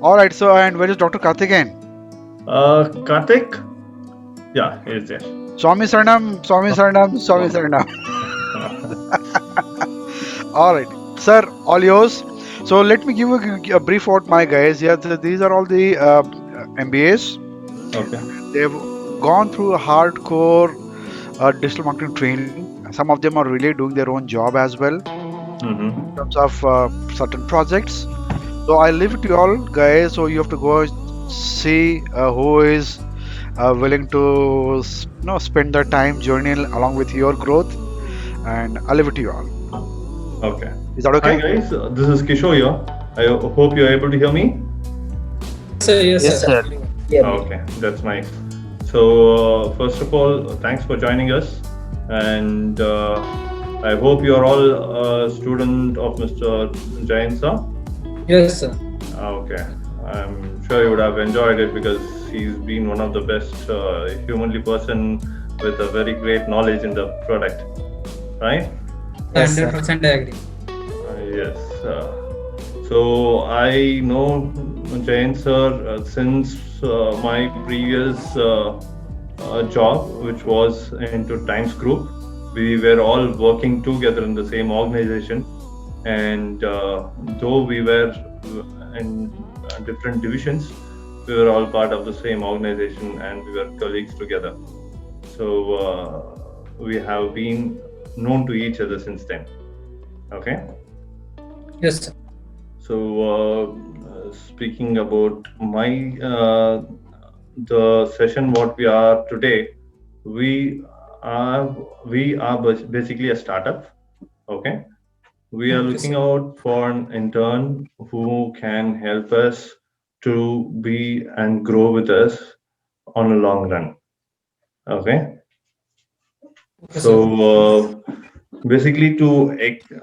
All right. So, and where is Dr. Karthikeyan? Karthik? Yeah, he's there. Swami Saranam, Swami Saranam, Swami Saranam. All right, sir, all yours. So let me give a brief about my guys. Yeah, these are all the MBAs. Okay. They've gone through a hardcore digital marketing training. Some of them are really doing their own job as well in Mm-hmm. terms of certain projects. So I leave it to you all, guys. So you have to go see who is willing to spend their time journeying along with your growth, and I'll leave it to you all. Okay. Is that Hi okay? guys, this is Kishore here. I hope you're able to hear me. Yes, sir. Yes, Yes, sir. sir. Clearly. Okay, that's nice. So, first of all, thanks for joining us, and I hope you're all a student of Mr. Jain sir. Yes, sir. Okay, I'm sure you would have enjoyed it because he's been one of the best humanly person with a very great knowledge in the product, right? Yes, sir. 100% I agree. Yes. So I know Jain sir since my previous job, which was into Times Group. We were all working together in the same organization, and though we were in different divisions, we were all part of the same organization, and we were colleagues together. So we have been known to each other since then. Okay. Yes, sir. So, speaking about my the session, what we are today, we we are basically a startup. Okay, we are Okay, looking sir. out for an intern who can help us to be and grow with us on a long run. Okay, Okay, so sir. basically,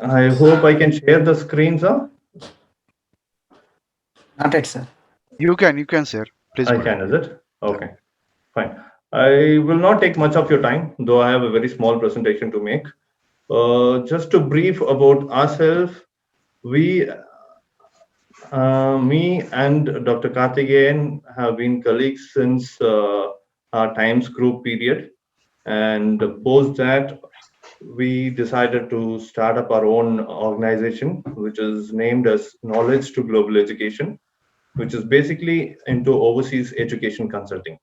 I hope I can share the screen, sir. Not it, sir. You can, sir. Please I go ahead. can, is it? Yeah. Okay. Fine. I will not take much of your time, though I have a very small presentation to make. Just to brief about ourselves, we, me and Dr. Karthikeyan have been colleagues since our Times Group period. And post that, we decided to start up our own organization, which is named as Knowledge to Global Education, which is basically into overseas education consulting.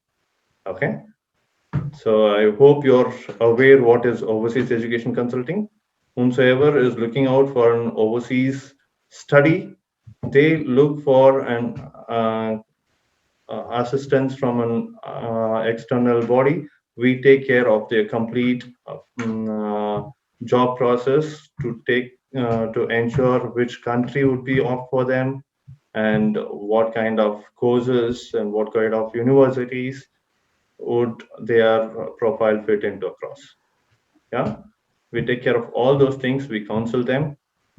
Okay. So I hope you're aware what is overseas education consulting. Whomsoever is looking out for an overseas study, they look for an assistance from an external body. We take care of their complete job process to ensure which country would be off for them and what kind of courses and what kind of universities would their profile fit into across. Yeah, we take care of all those things, we counsel them,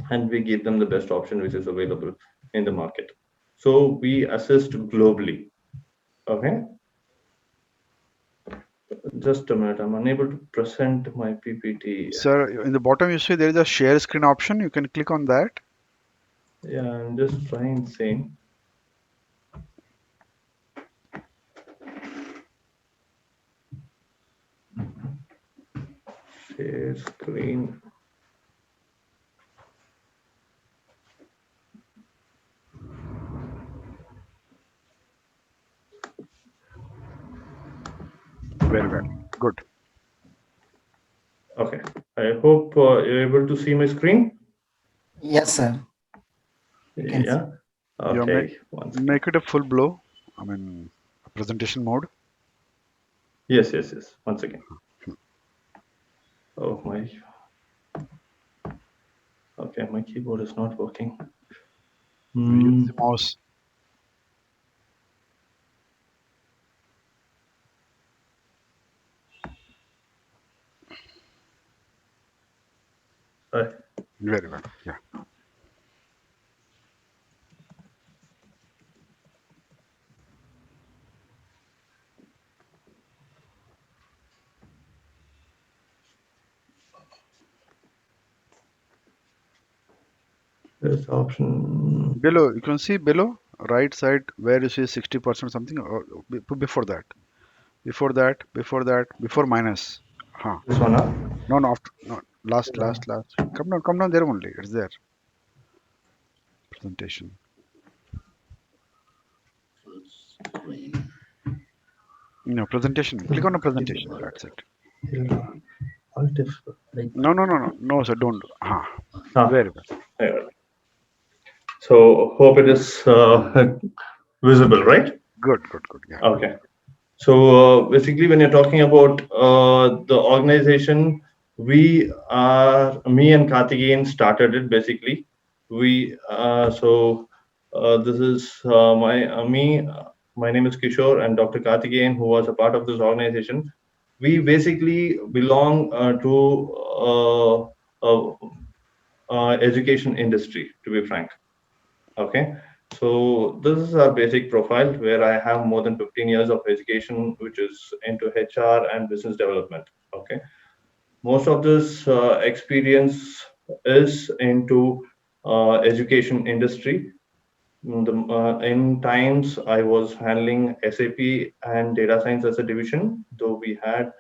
and we give them the best option which is available in the market. So we assist globally. Okay, just a minute, I'm unable to present my PPT. Sir, in the bottom you see there is a share screen option. You can click on that. Yeah, I'm just trying saying. Share screen. Very well. Good. Okay, I hope you're able to see my screen. Yes, sir. You can see. Yeah. You make Okay, one second. make it a full blow. I mean, presentation mode. Yes, yes, yes. Once again. Oh my. Okay, my keyboard is not working. Use the mouse. Sorry. Very well. Yeah. There's option. Below, you can see below right side where you see 60% something, or before that, before minus. Huh. This one, huh? No, no, after, no, last. Come down there only. It's there. Presentation. No, presentation. Click on a presentation. That's it. Alt F. No, sir, don't. Huh. Ah, Very well. yeah. So hope it is visible, right? Good. Yeah. Okay. So basically, when you're talking about the organization, me and Karthikeyan started it basically. This is me. My name is Kishore, and Dr. Karthikeyan, who was a part of this organization. We basically belong to uh, education industry, to be frank. Okay. So this is our basic profile where I have more than 15 years of education, which is into HR and business development. Okay. Most of this experience is into education industry. In times, I was handling SAP and data science as a division, though we had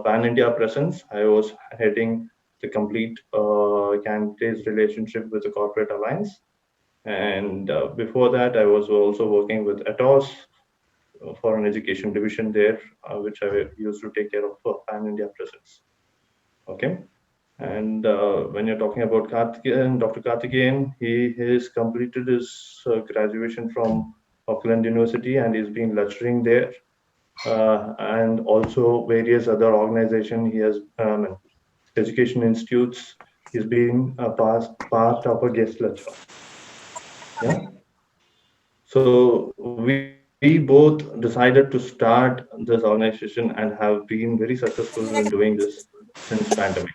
pan India presence. I was heading the complete candidates relationship with the corporate alliance, and before that, I was also working with Atos for an education division there, which I used to take care of pan India presence. Okay. And when you're talking about Karthikeyan, Dr. Karthikeyan, he has completed his graduation from Auckland University and he's been lecturing there. And also various other organizations he has, education institutes. He's been a part of a guest lecturer. Yeah. So we both decided to start this organization and have been very successful in doing this since pandemic.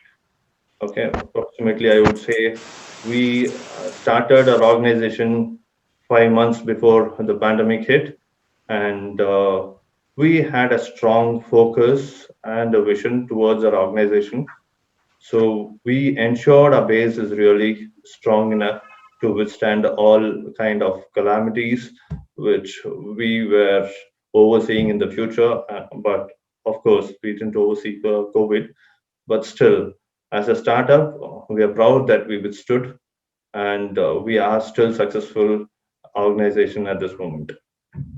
Okay, approximately I would say we started our organization 5 months before the pandemic hit, and we had a strong focus and a vision towards our organization. So we ensured our base is really strong enough to withstand all kind of calamities which we were overseeing in the future. But of course, we didn't oversee COVID. But still, as a startup, we are proud that we withstood, and we are still successful organization at this moment.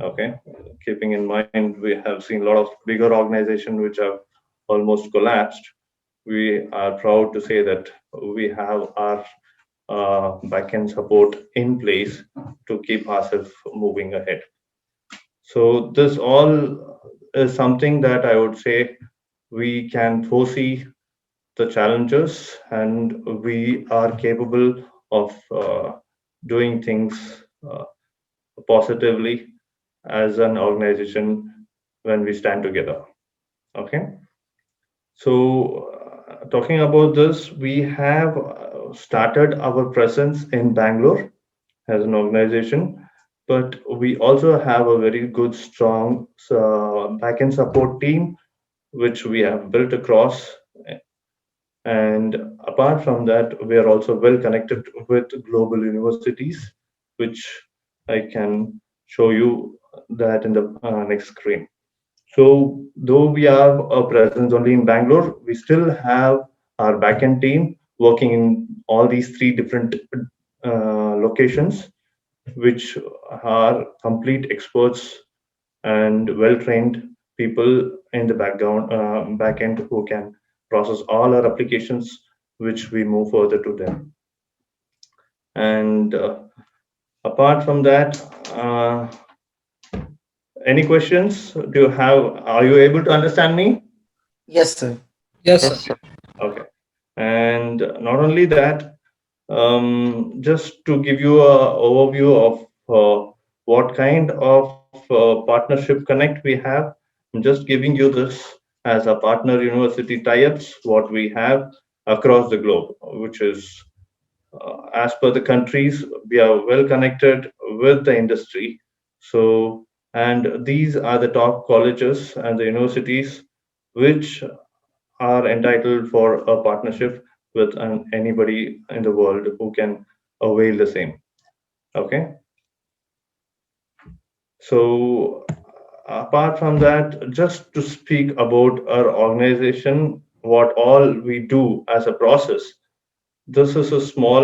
Okay, keeping in mind we have seen a lot of bigger organizations which have almost collapsed. We are proud to say that we have our backend support in place to keep ourselves moving ahead. So this all is something that I would say we can foresee the challenges and we are capable of doing things positively as an organization when we stand together. Okay. So, talking about this, we have started our presence in Bangalore as an organization, but we also have a very good, strong backend support team, which we have built across. And apart from that, we are also well connected with global universities, which I can show you that in the next screen. So though we have a presence only in Bangalore, we still have our backend team working in all these three different locations, which are complete experts and well-trained people in the background backend who can process all our applications, which we move further to them. And apart from that, any questions? Do you have? Are you able to understand me? Yes, sir. Yes, sir. Okay. And not only that, just to give you a overview of what kind of partnership connect we have, I'm just giving you this as a partner university tie-ups, what we have across the globe, which is as per the countries, we are well connected with the industry. So, and these are the top colleges and the universities which are entitled for a partnership with anybody in the world who can avail the same. Okay. So, apart from that, just to speak about our organization, what all we do as a process, this is a small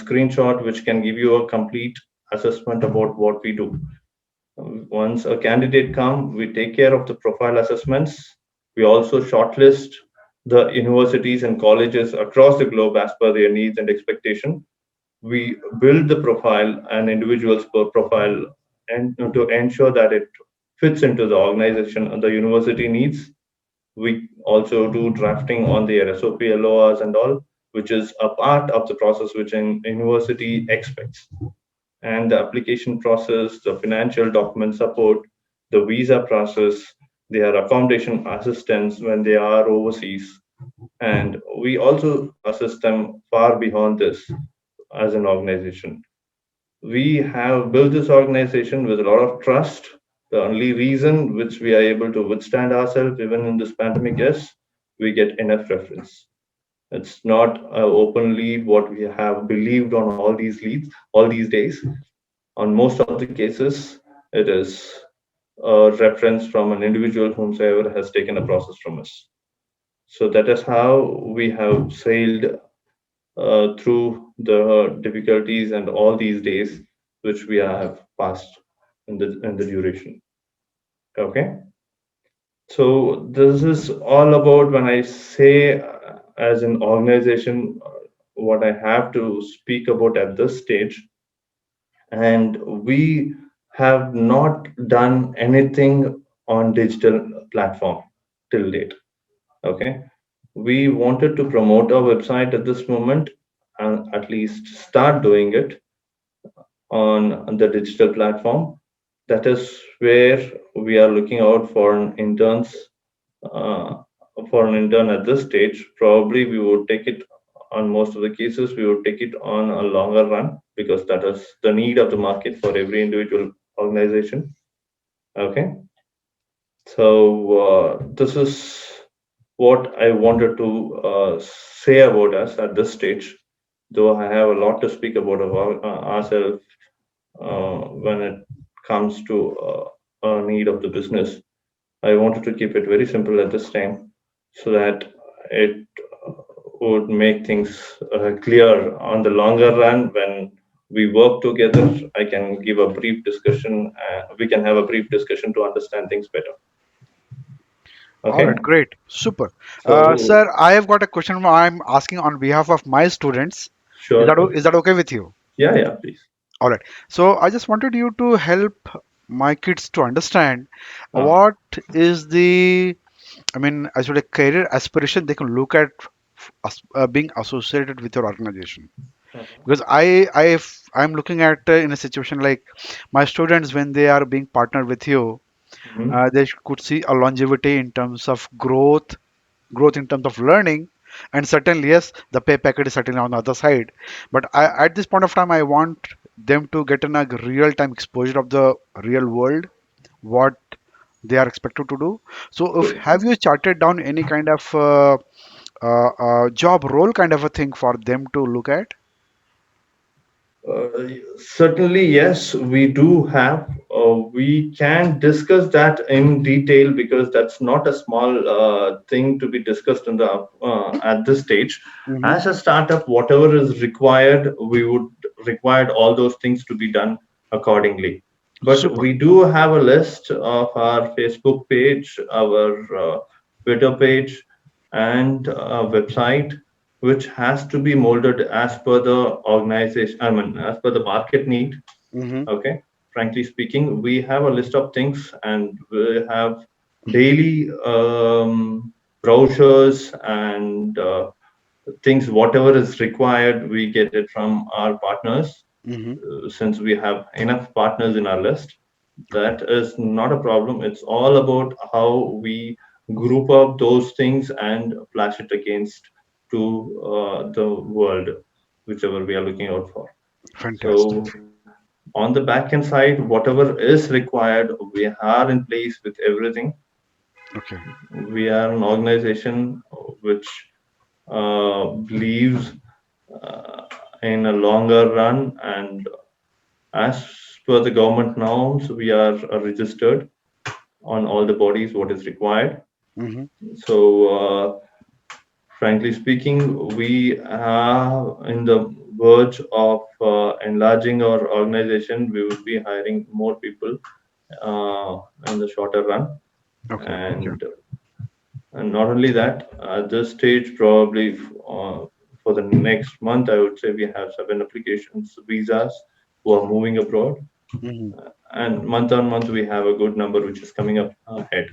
screenshot which can give you a complete assessment about what we do. Once a candidate come, we take care of the profile assessments. We also shortlist the universities and colleges across the globe as per their needs and expectation. We build the profile and individual's profile and to ensure that it fits into the organization and the university needs. We also do drafting on their SOP, LORs and all, which is a part of the process which an university expects. And the application process, the financial document support, the visa process, their accommodation assistance when they are overseas. And we also assist them far beyond this as an organization. We have built this organization with a lot of trust. The only reason which we are able to withstand ourselves even in this pandemic is we get enough reference. It's not an open lead what we have believed on all these leads, all these days. On most of the cases, it is a reference from an individual whomsoever has taken a process from us. So that is how we have sailed through the difficulties and all these days which we have passed in the duration. Okay, so this is all about when I say as an organization what I have to speak about at this stage, and we have not done anything on digital platform till date. Okay, we wanted to promote our website at this moment and at least start doing it on the digital platform. That is where we are looking out for an interns uh, for an intern at this stage. Probably we would take it on most of the cases we would take it on a longer run because that is the need of the market for every individual organization. Okay, so this is what I wanted to say about us at this stage, though I have a lot to speak about ourselves when it comes to a need of the business. I wanted to keep it very simple at this time so that it would make things clear on the longer run when we work together. I can give a brief discussion. We can have a brief discussion to understand things better. All right, Okay. great, super. So Sir, I have got a question I'm asking on behalf of my students. sure, sure. Is that okay with you? Yeah, yeah, please. All right. So I just wanted you to help my kids to understand Uh, what is the, I mean, I should say career aspiration they can look at being associated with your organization. Because I'm looking at in a situation like my students when they are being partnered with you, mhm. they could see a longevity in terms of growth in terms of learning, and certainly yes, the pay packet is certainly on the other side. But at this point of time, I want them to get in a real time exposure of the real world, what they are expected to do. So if Good. have you charted down any kind of job role kind of a thing for them to look at? Certainly, yes, we do have. We can discuss that in detail because that's not a small thing to be discussed in the at this stage. Hmm. As a startup, whatever is required, we would require all those things to be done accordingly. But Super. we do have a list of our Facebook page, our Twitter page, and website which has to be molded as per the organization, I mean, as per the market need. Hmm. Okay. Frankly speaking, we have a list of things and we have daily brochures and things, whatever is required, we get it from our partners. Hmm. Since we have enough partners in our list, that is not a problem. It's all about how we group up those things and flash it against to the world, whichever we are looking out for. Fantastic. So on the back end side, whatever is required, we are in place with everything. Okay. We are an organization which believes in a longer run and As per the government norms, we are registered on all the bodies what is required. Mm-hmm. So, frankly speaking, we are in the verge of enlarging our organization. We will be hiring more people uh, in the shorter run. Okay. Okay. And not only that, at this stage, probably for the next month, I would say we have 7 applications, visas who are Mm-hmm. moving abroad. Mm-hmm. And month on month, we have a good number which is coming up ahead.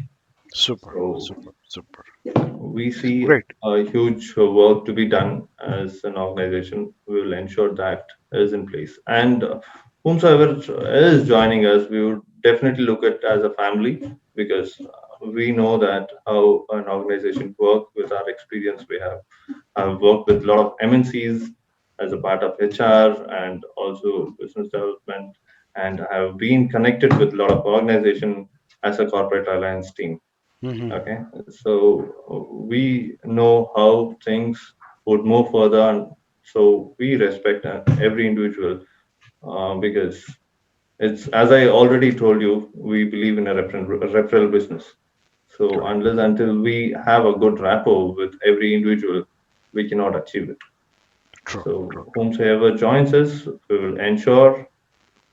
Super. So Super. Super. we see Great. a huge work to be done as an organization. We will ensure that is in place. And whomsoever is joining us, we would definitely look at as a family because we know that how an organization works with our experience. We have worked with a lot of MNCs as a part of HR and also business development, and have been connected with a lot of organization as a corporate alliance team. Mm-hmm. Okay, so we know how things would move further, and so we respect every individual because it's as I already told you, we believe in a referral business. So Correct. unless until we have a good rapport with every individual, we cannot achieve it. True. So True. whomsoever joins us, we will ensure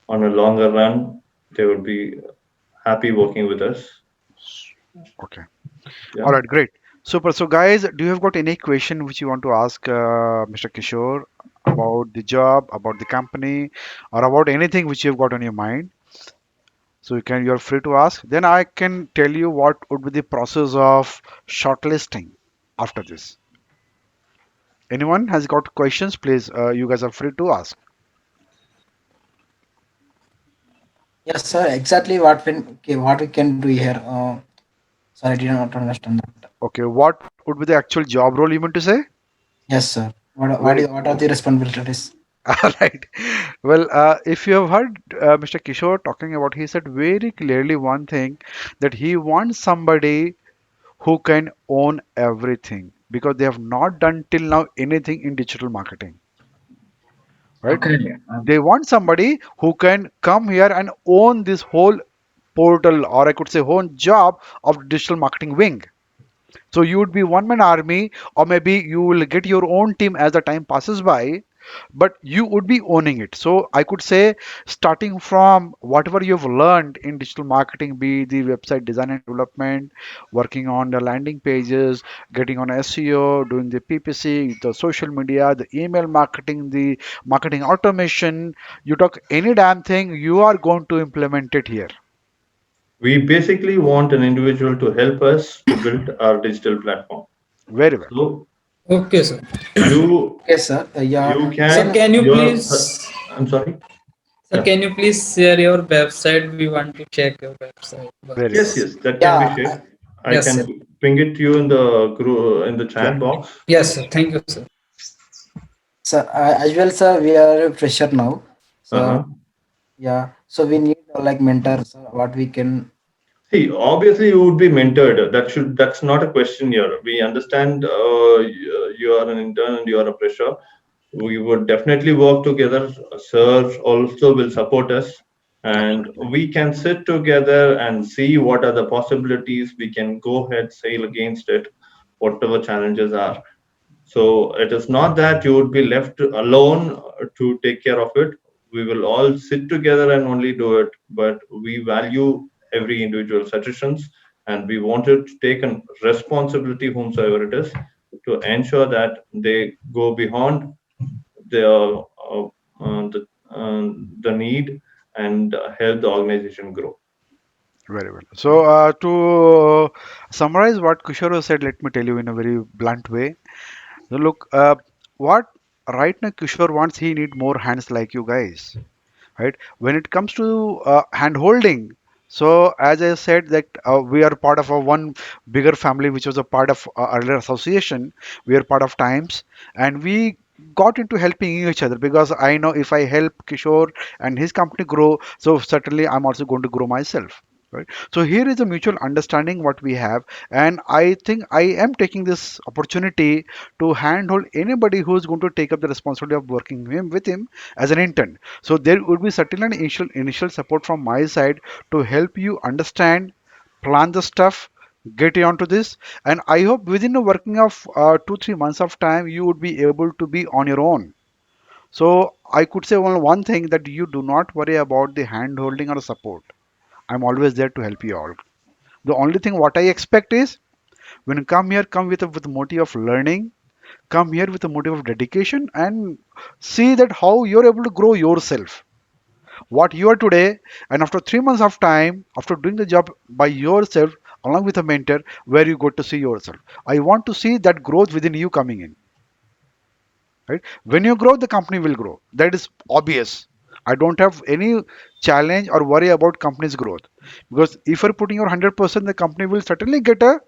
on a longer run they will be happy working with us. Okay. All Yeah. right. Great. Super. So, guys, do you have got any question which you want to ask Mr. Kishore about the job, about the company, or about anything which you've got on your mind? So you're free to ask. Then I can tell you what would be the process of shortlisting after this. Anyone has got questions? Please, you guys are free to ask. Yes, sir. Exactly what we can do here. Sorry, I did not understand that. Okay, what would be the actual job role you meant to say? Yes, sir. Very What are the responsibilities? all right. Well, if you have heard Mr. Kishore talking about, he said very clearly one thing that he wants somebody who can own everything because they have not done till now anything in digital marketing, right? Okay. They want somebody who can come here and own this whole portal, or I could say whole job of digital marketing wing. So you would be one man army, or maybe you will get your own team as the time passes by, but you would be owning it. So I could say, starting from whatever you've learned in digital marketing, be the website design and development, working on the landing pages, getting on SEO, doing the PPC, the social media, the email marketing, the marketing automation, you talk any damn thing, you are going to implement it here. We basically want an individual to help us to build our digital platform. Very well. So Okay, sir. you Yes, sir. Yeah. you Sir, can can you your please, I'm sorry. sir, Yeah. can you please share your website? We want to check your website Very well. Yes, once. yes, that can be Yeah. shared. I Yes, sir. can bring it to you in the group in the Yeah. chat box. Yes, sir. Thank you, sir. Sir, as well, sir, we are a fresher now. So, Uh-huh. yeah. So we need like mentors, what we can. See, obviously you would be mentored. That's not a question here. We understand you are an intern and you are a fresher. We would definitely work together. Sir also will support us, and Absolutely. we can sit together and see what are the possibilities. We can go ahead, sail against it, whatever challenges are. So it is not that you would be left alone to take care of it. We will all sit together and only do it, but we value every individual suggestions, and we wanted to take a responsibility, whomsoever it is, to ensure that they go beyond the the need and help the organization grow. Very well. So, to summarize what Kusharo said, let me tell you in a very blunt way. So, look, what right now Kushore wants, he need more hands like you guys, right? When it comes to hand holding, so as I said that we are part of a one bigger family, which was a part of earlier association. We are part of Times, and we got into helping each other because I know if I help Kishore and his company grow, so certainly I'm also going to grow myself. right? So here is a mutual understanding what we have, and I think I am taking this opportunity to handhold anybody who is going to take up the responsibility of working with him as an intern. So there would be certainly an initial support from my side to help you understand, plan the stuff, get you onto this, and I hope within the working of 2 3 months of time you would be able to be on your own. So I could say one thing, that you do not worry about the hand holding or support. I'm always there to help you all. The only thing what I expect is, when you come here, come with a motive of learning, come here with a motive of dedication, and see that how you're able to grow yourself. What you are today, and after 3 months of time, after doing the job by yourself, along with a mentor, where you go to see yourself. I want to see that growth within you coming in. Right? When you grow, the company will grow. That is obvious. I don't have any challenge or worry about company's growth, because if you're putting your 100%, the company will certainly get a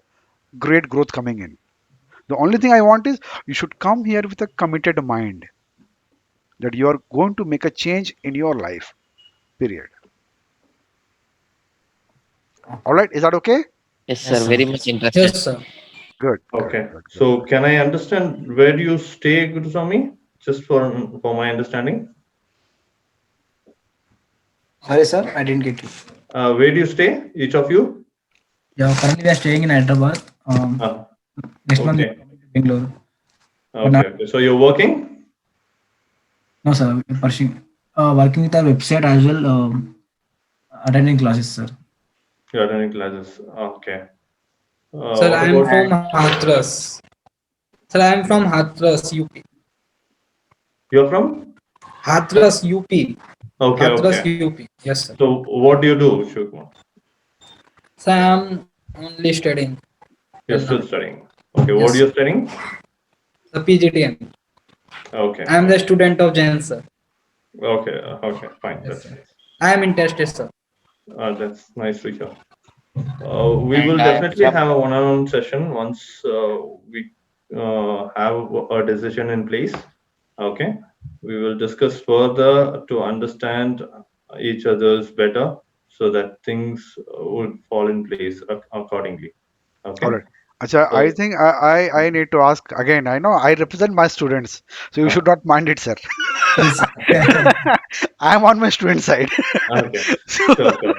great growth coming in. The only thing I want is, you should come here with a committed mind, that you are going to make a change in your life. Period. All right, is that okay? Yes, Yes, sir. sir. Very much interested. Yes, sir. Good, good, Okay. good, good, So good. can I understand where do you stay, Guruswami? Just for my understanding. Sorry, sir, I didn't get you. Where do you stay, each of you? Yeah, currently we are staying in Hyderabad. Uh, Next month we are okay. coming to Bangalore. But Okay. not, Okay. So you're working? no, sir, we're pursuing, working with our website as well, attending classes, sir. You're attending classes. Okay. Sir, What I am about from And Hathras. Sir, I am from Hathras, UP. you're from? Hathras, UP. Okay. Hathras, Okay. UP. Yes, sir. So what do you do, Shukma? So I am only studying You're till still now. studying. Okay. What are Yes, you sir. studying? The PGTM. Okay. I am the Okay. student of Jain, sir. Okay. Okay. Fine. Yes, That's sir. nice. I am interested, sir. That's nice to hear. We And will I am definitely from have a one-on-one session once we have a decision in place. Okay. We will discuss further to understand each other's better so that things would fall in place accordingly. All Okay. right. Acha, I So, think I need to ask again. I know I represent my students, so you uh, should not mind it, sir. yes, sir. I'm on my student side. okay. So, Sure, sure.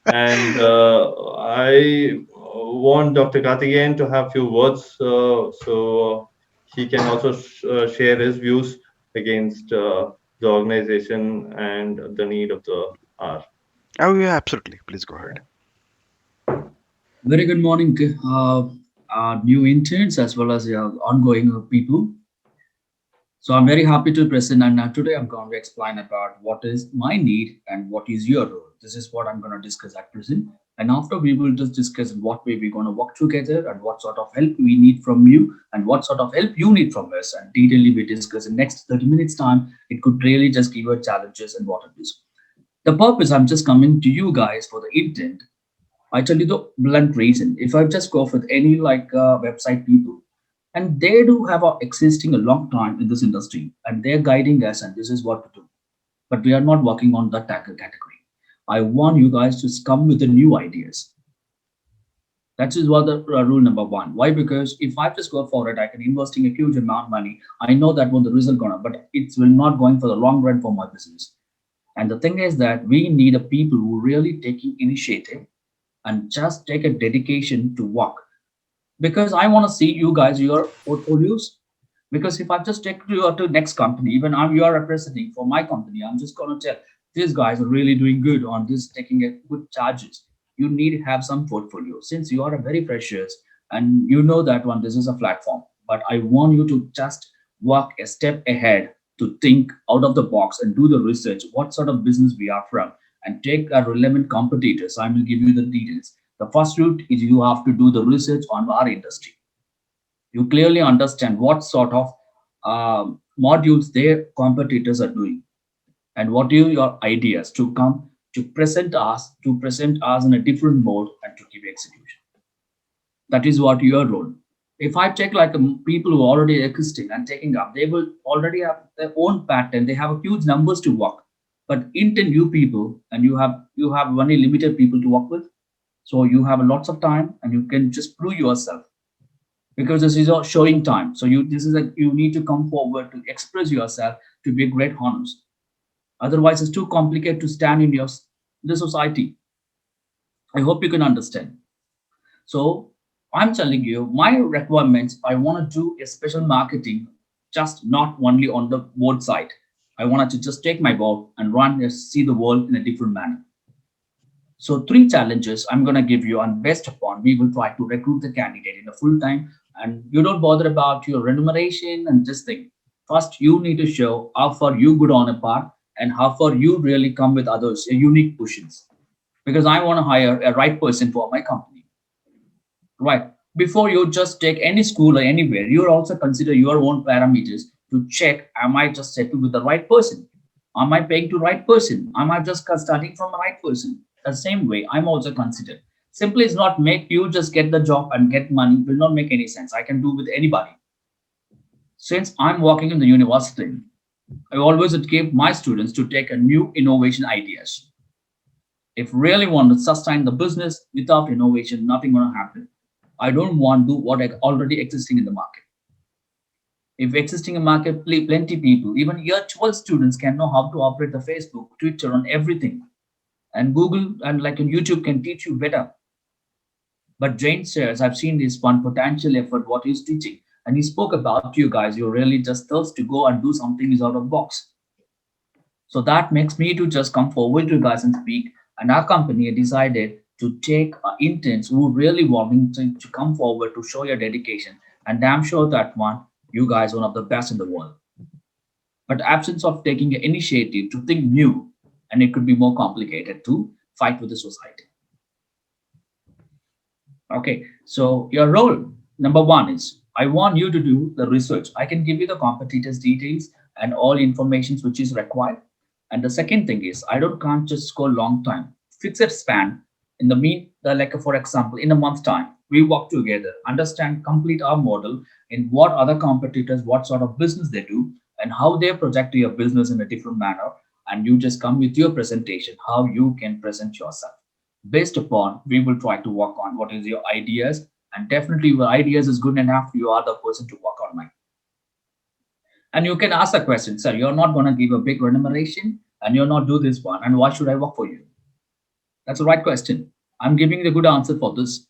And I want Dr. Karthikeyan to have few words so he can also share his views against the organization and the need of the hour. oh yeah, absolutely. Please go ahead. Very good morning, new interns as well as ongoing people. So I'm very happy to present, and today I'm going to explain about what is my need and what is your role. This is what I'm going to discuss at present, and after we will just discuss in what way we're going to work together and what sort of help we need from you and what sort of help you need from us. And detailedly we discuss in next 30 minutes time. It could really just give you challenges and what it is. The purpose I'm just coming to you guys for the intent. I tell you the blunt reason. If I just go with any website people, and they do have existing a long time in this industry, and they're guiding us, and this is what to do. But we are not working on that category. I want you guys to come with the new ideas. That is what the rule number one. Why? Because if I just go for it, I can investing a huge amount of money. I know that what the result gonna, but it will not going for the long run for my business. And the thing is that we need a people who really taking initiative and just take a dedication to work because I want to see you guys your portfolios. Because if I just take you to next company, even I'm you are representing for my company, I'm just gonna tell these guys are really doing good on this, taking a good charges. You need to have some portfolio since you are a very precious and you know that one. This is a platform, but I want you to just walk a step ahead to think out of the box and do the research. What sort of business we are from, and take our relevant competitors. I will give you the details. The first route is you have to do the research on our industry. You clearly understand what sort of modules their competitors are doing and what are your ideas to come to present us in a different mode and to give execution. That is what your role. If I take people who are already existing and taking up, they will already have their own pattern. They have huge numbers to work, but into new people, and you have only limited people to work with. So you have lots of time and you can just prove yourself, because this is your showing time. So you need to come forward to express yourself to be a great honors. Otherwise, it's too complicated to stand in the society. I hope you can understand. So I'm telling you, my requirements, I want to do a special marketing, just not only on the board side. I wanted to just take my board and run and see the world in a different manner. So three challenges I'm going to give you, and based upon we will try to recruit the candidate in a full time. And you don't bother about your remuneration and this thing. First, you need to show how far you good on a part and how far you really come with others, a unique positions. Because I want to hire a right person for my company. Right. Before you just take any school or anywhere, you also consider your own parameters to check, am I just settled with the right person? Am I paying to right person? Am I just starting from the right person? The same way, I'm also considered. Simply is not make you just get the job and get money will not make any sense. I can do with anybody. Since I'm working in the university, I always give my students to take a new innovation ideas. If really want to sustain the business without innovation, nothing gonna happen. I don't want to do what already existing in the market. If existing in market, plenty people, even year 12 students can know how to operate the Facebook, Twitter, and everything. And Google and like on YouTube can teach you better. But Jane says, I've seen this one potential effort, what he's teaching. And he spoke about you guys. You're really just thirst to go and do something is out of box. So that makes me to just come forward to you guys and speak. And our company decided to take interns who really wanting to come forward to show your dedication. And I'm sure that one, you guys one of the best in the world. But absence of taking an initiative to think new, and it could be more complicated to fight with the society. Okay, so your role number one is I want you to do the research. I can give you the competitors details and all informations which is required. And the second thing is I don't can't just go long time. Fixed span in the mean the like for example in a month time we work together, understand complete our model in what other competitors, what sort of business they do, and how they project your business in a different manner. And you just come with your presentation, how you can present yourself based upon we will try to work on what is your ideas, and definitely your ideas is good enough you are the person to work on mine. And you can ask a question, sir, you're not going to give a big remuneration and you're not do this one, and why should I work for you? That's the right question. I'm giving the good answer for this.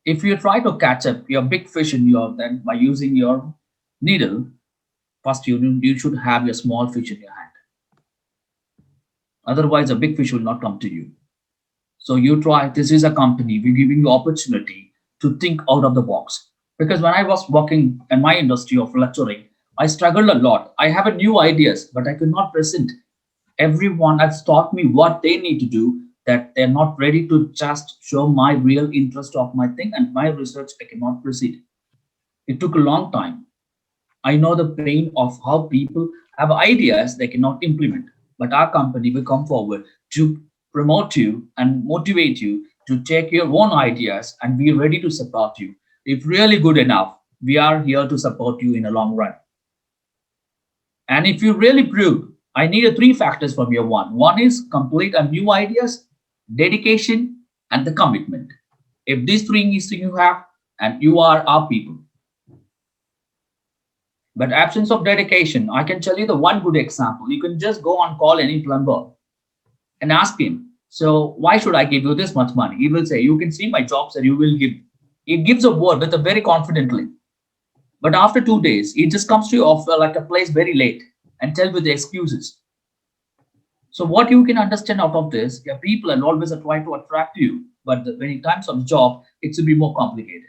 If you try to catch up your big fish in your then by using your needle, first you should have your small fish in your hand, otherwise a big fish will not come to you. So you try, this is a company, we're giving you opportunity to think out of the box. Because when I was working in my industry of lecturing, I struggled a lot. I have a new ideas, but I could not present. Everyone has taught me what they need to do, that they're not ready to just show my real interest of my thing and my research, I cannot proceed. It took a long time. I know the pain of how people have ideas they cannot implement. But our company will come forward to promote you and motivate you to take your own ideas and be ready to support you. If really good enough, we are here to support you in a long run. And if you really prove, I need a three factors from your one. One is complete and new ideas, dedication, and the commitment. If these three things you have, and you are our people. But absence of dedication, I can tell you the one good example. You can just go and call any plumber and ask him, so why should I give you this much money? He will say, you can see my jobs that you will give. He gives a word with a very confidently. But after 2 days, he just comes to you off like a place very late and tell with the excuses. So what you can understand out of this, your people and always try to attract you. But when in times of job, it should be more complicated.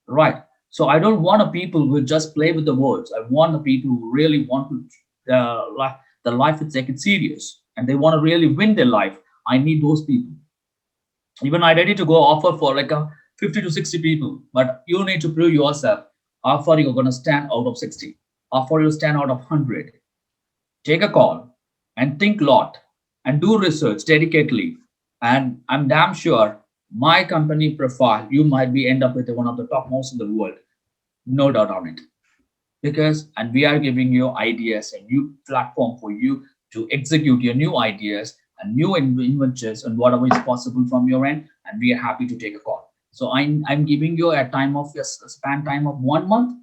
Right. So I don't want a people who just play with the words. I want the people who really want to the life is take it serious and they want to really win their life. I need those people. Even I ready to go offer for like a 50 to 60 people, but you need to prove yourself. How far you're gonna stand out of 60? How far you stand out of 100? Take a call and think a lot and do research dedicatedly. And I'm damn sure my company profile, you might be end up with one of the top most in the world. No doubt on it. Because and we are giving you ideas, a new platform for you to execute your new ideas and new inventors and whatever is possible from your end, and we are happy to take a call. So I'm giving you a time of a span time of 1 month.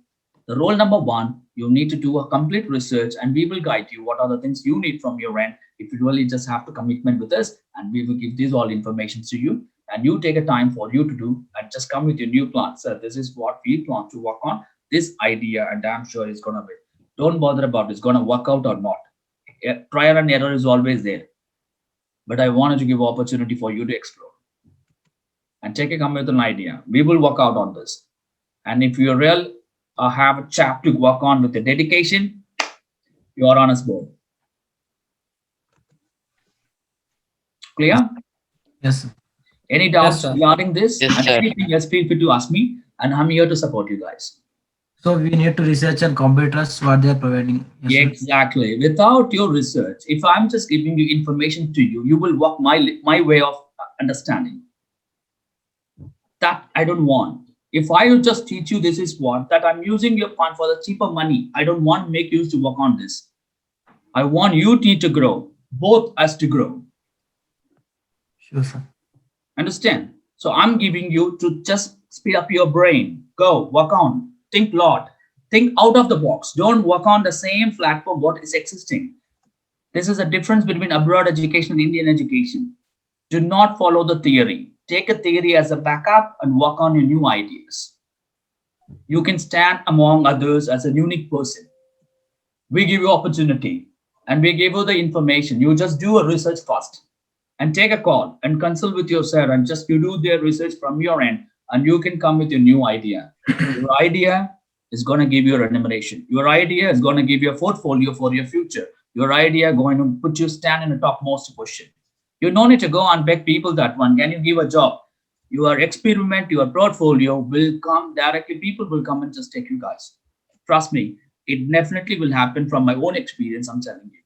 The role number one, you need to do a complete research and we will guide you what are the things you need from your end. If you really just have to commitment with us and we will give this all information to you and you take a time for you to do and just come with your new plan. Sir, this is what we plan to work on. This idea and I'm sure it's gonna be. Don't bother about it's gonna work out or not. Trial and error is always there. But I wanted to give opportunity for you to explore and take a come with an idea. We will work out on this. And if you're real have a chap to work on with the dedication, you are on a board. Clear? Yes, sir. Any Yes, doubts sir. regarding this? Yes, And sir. anything else, feel free to ask me. And I'm here to support you guys. So we need to research and competitors what they are providing. Yes, sir. Exactly. Without your research, if I'm just giving you information to you, you will walk my way of understanding. That I don't want. If I will just teach you this is what that I'm using your fund for the cheaper money, I don't want to make you to work on this. I want you to grow, both us to grow. Sure, sir. Understand? So I'm giving you to just speed up your brain. Go, work on, think lot, think out of the box. Don't work on the same platform what is existing. This is a difference between abroad education and Indian education. Do not follow the theory. Take a theory as a backup and work on your new ideas. You can stand among others as a unique person. We give you opportunity and we give you the information. You just do a research first and take a call and consult with your sir and just you do their research from your end and you can come with your new idea. Your idea is going to give you a remuneration. Your idea is going to give you a portfolio for your future. Your idea going to put you stand in a topmost position. You don't need to go and beg people that one. Can you give a job? Your experiment, your portfolio will come directly. People will come and just take you guys. Trust me, it definitely will happen from my own experience. I'm telling you.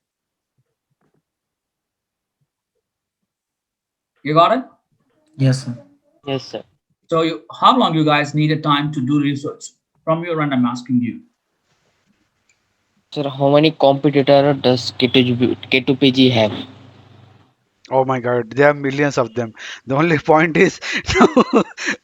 You got it? Yes, sir. Yes, sir. So, how long you guys needed time to do research? From your end, I'm asking you. Sir, how many competitor does K2PG have? Oh my God, there are millions of them. The only point is,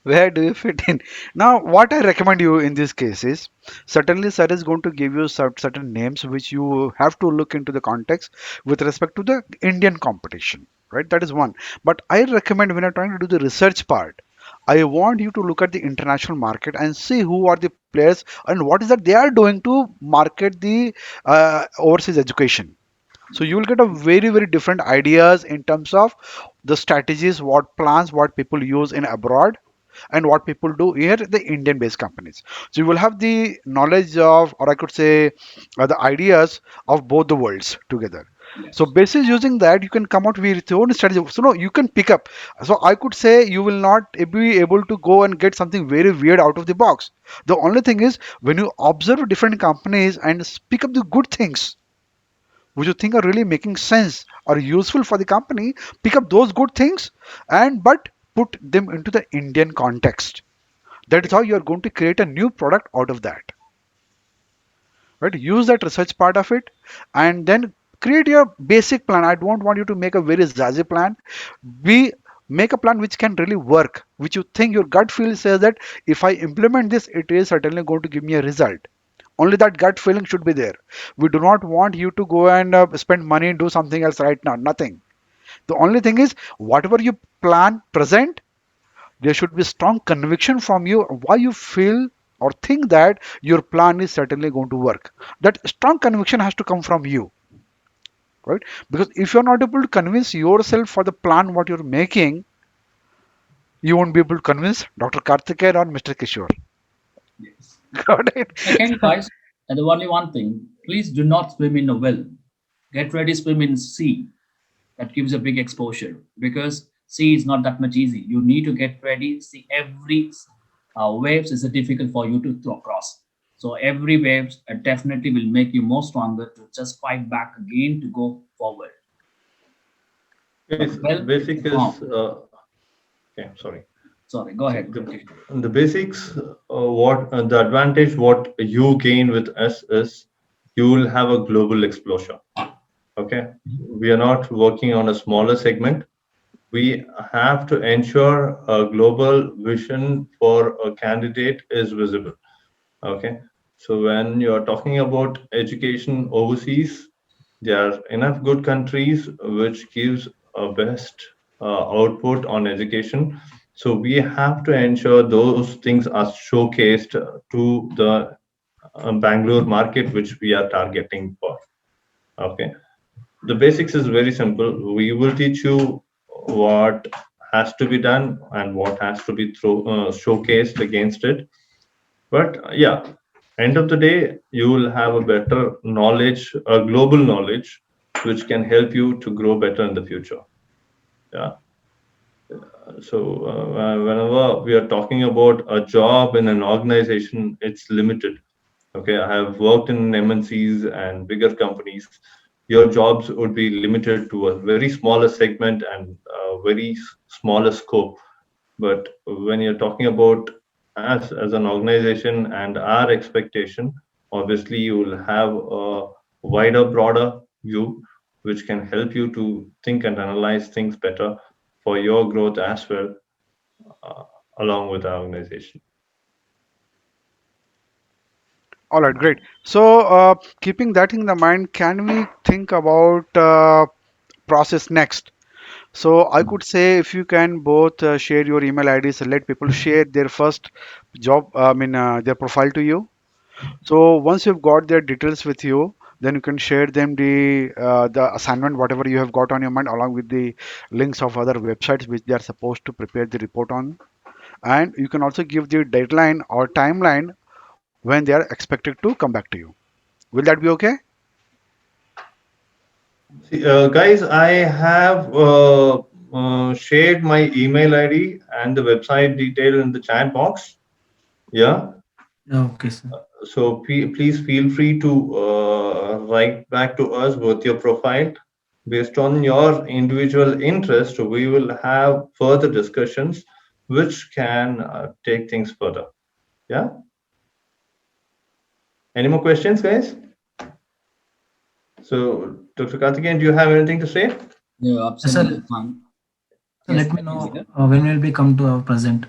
where do you fit in? Now, what I recommend you in this case is certainly sir is going to give you certain names which you have to look into the context with respect to the Indian competition, right? That is one. But I recommend when you're trying to do the research part, I want you to look at the international market and see who are the players and what is that they are doing to market the overseas education. So you will get a very different ideas in terms of the strategies, what plans, what people use in abroad and what people do here, the Indian based companies. So you will have the knowledge of, or I could say the ideas of both the worlds together. So Yes. basis using that, you can come out with your own strategy. So no, you can pick up. So I could say you will not be able to go and get something very weird out of the box. The only thing is when you observe different companies and pick up the good things which you think are really making sense or useful for the company, pick up those good things and but put them into the Indian context. That is how you are going to create a new product out of that. Right? Use that research part of it and then create your basic plan. I don't want you to make a very zazzy plan. We make a plan which can really work, which you think your gut feel says that if I implement this, it is certainly going to give me a result. Only that gut feeling should be there. We do not want you to go and spend money and do something else right now. Nothing. The only thing is, whatever you plan present, there should be strong conviction from you why you feel or think that your plan is certainly going to work. That strong conviction has to come from you, right? Because if you're not able to convince yourself for the plan what you're making, you won't be able to convince Dr. Karthikeyan or Mr. Kishore. Yes. Got it? Second, guys, and the only one thing, please do not swim in a well. Get ready, swim in sea. That gives a big exposure because sea is not that much easy. You need to get ready. See, every waves is difficult for you to cross. So every waves definitely will make you more stronger to just fight back again to go forward. But Yes, well, it's basic is wrong. okay. Sorry. Sorry, go See, ahead. the basics, what the advantage, what you gain with us is you will have a global exposure. Okay, we are not working on a smaller segment. We have to ensure a global vision for a candidate is visible. Okay, so when you're talking about education overseas, there are enough good countries which gives a best output on education. So we have to ensure those things are showcased to the Bangalore market, which we are targeting for. Okay, the basics is very simple. We will teach you what has to be done and what has to be showcased against it. But yeah, end of the day, you will have a better knowledge, a global knowledge, which can help you to grow better in the future. Yeah. So whenever we are talking about a job in an organization, it's limited. Okay, I have worked in MNCs and bigger companies. Your jobs would be limited to a very smaller segment and a very smaller scope. But when you're talking about us as an organization and our expectation, obviously you will have a wider, broader view, which can help you to think and analyze things better for your growth as well, uh, along with our organization. All right, great. So, keeping that in the mind, can we think about process next? So, I could say if you can both share your email IDs, let people share their first job, their profile to you. So, once you've got their details with you, then you can share them the assignment, whatever you have got on your mind, along with the links of other websites which they are supposed to prepare the report on. And you can also give the deadline or timeline when they are expected to come back to you. Will that be okay? See, guys, I have shared my email ID and the website detail in the chat box. Yeah, Okay, sir. so please feel free to write back to us with your profile. Based on your individual interest, we will have further discussions which can take things further. Yeah. Any more questions, guys? So, Dr. Karthikeyan, do you have anything to say? Yeah, Yes, sir. absolutely fine. So Yes, let me I can know hear. when will we come to our present.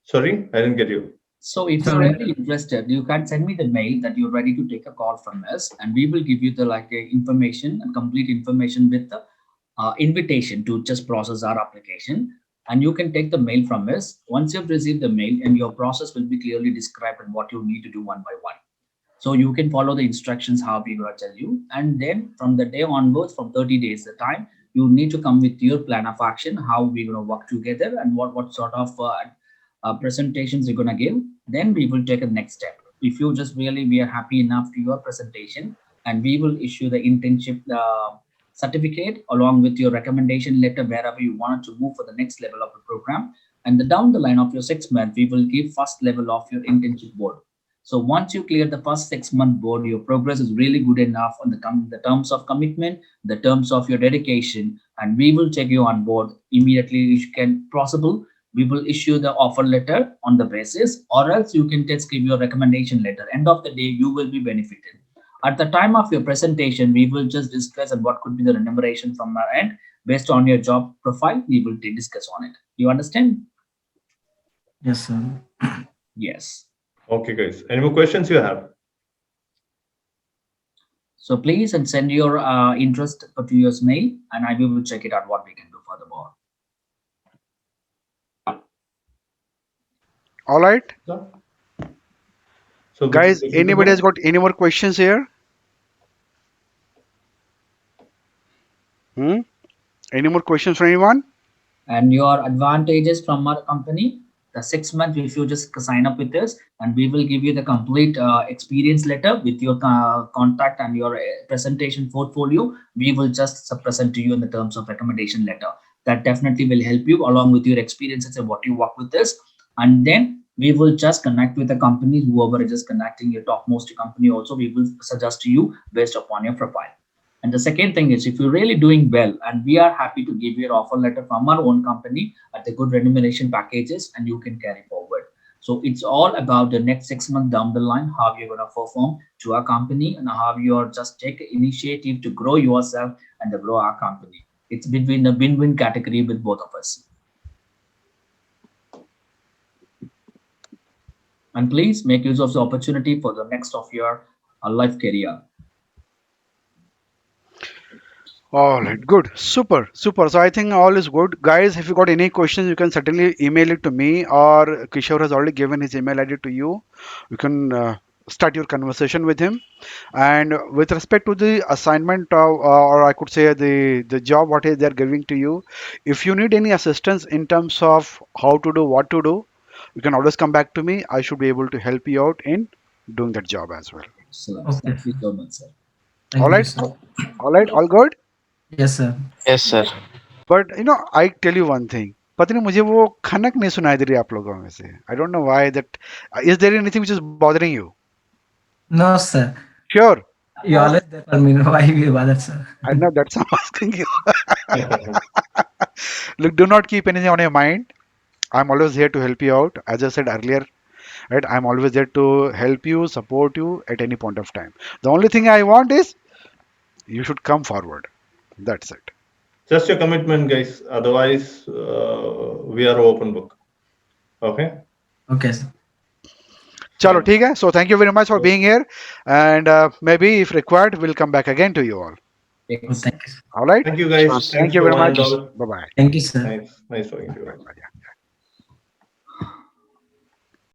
Sorry, I didn't get you. So if So you're when really interested, you can send me the mail that you're ready to take a call from us, and we will give you the information and complete information with the invitation to just process our application. And you can take the mail from us. Once you've received the mail, and your process will be clearly described and what you need to do one by one. So you can follow the instructions how we will tell you, and then from the day onwards, from 30 days the time, you need to come with your plan of action, how we're going to work together, and what sort of presentations you're going to give. Then we will take a next step. If you just really we are happy enough to your presentation, and we will issue the internship certificate along with your recommendation letter wherever you wanted to move for the next level of the program. And the down the line of your 6 month, we will give first level of your internship board. So once you clear the first 6 month board, your progress is really good enough on the terms of commitment, the terms of your dedication, and we will take you on board immediately. If you can possible, we will issue the offer letter on the basis, or else you can just give your recommendation letter. End of the day, you will be benefited. At the time of your presentation, we will just discuss and what could be the remuneration from our end based on your job profile. We will discuss on it. You understand? yes, sir. Yes. Okay, guys. Any more questions you have? So please and send your interest to your mail, and I will check it out what we can do furthermore. All right, No? So, guys. we're good to Anybody has go? got any more questions here? Hmm? Any more questions from anyone? And your advantages from our company, the 6 month, if you just sign up with us, and we will give you the complete experience letter with your contact and your presentation portfolio. We will just present to you in the terms of recommendation letter. That definitely will help you along with your experiences and what you work with this. And then we will just connect with the companies, whoever is just connecting your topmost company also, we will suggest to you based upon your profile. And the second thing is, if you're really doing well, and we are happy to give you an offer letter from our own company at the good remuneration packages, and you can carry forward. So it's all about the next 6 months down the line, how you're gonna perform to our company and how you're just take initiative to grow yourself and to grow our company. It's between the win-win category with both of us. And please make use of the opportunity for the next of your life career. All right, good. Super, super. So I think all is good. Guys, if you got any questions, you can certainly email it to me, or Kishore has already given his email ID to you. You can start your conversation with him. And with respect to the assignment, or I could say the job what is they're giving to you, if you need any assistance in terms of how to do, what to do, you can always come back to me. I should be able to help you out in doing that job as well. Excellent. Okay, Thank you sir. so much, sir. All Thank you, right, sir. all right, all good. Yes, sir. Yes, sir. But I tell you one thing, पता नहीं मुझे वो खनक नहीं सुनाई दे रही आप लोगों में से. I don't know why that. Is there anything which is bothering you? No, sir. Sure. You always there for me. Why you bother, sir? I know that's I'm asking you. Look, do not keep anything on your mind. I'm always here to help you out. As I said earlier, right? I'm always there to help you, support you at any point of time. The only thing I want is you should come forward. That's it. Just your commitment, guys. Otherwise, we are open book. Okay. Okay, sir. चलो Thanks. ठीक है. So thank you very much for being here, and maybe if required, we'll come back again to you all. Oh, Yes. thank you, sir. All right. Thank you, Sure, guys. sir. Thank Thanks you for very one and much. all. Bye bye. Thank you, sir. Nice talking to you all. Bye.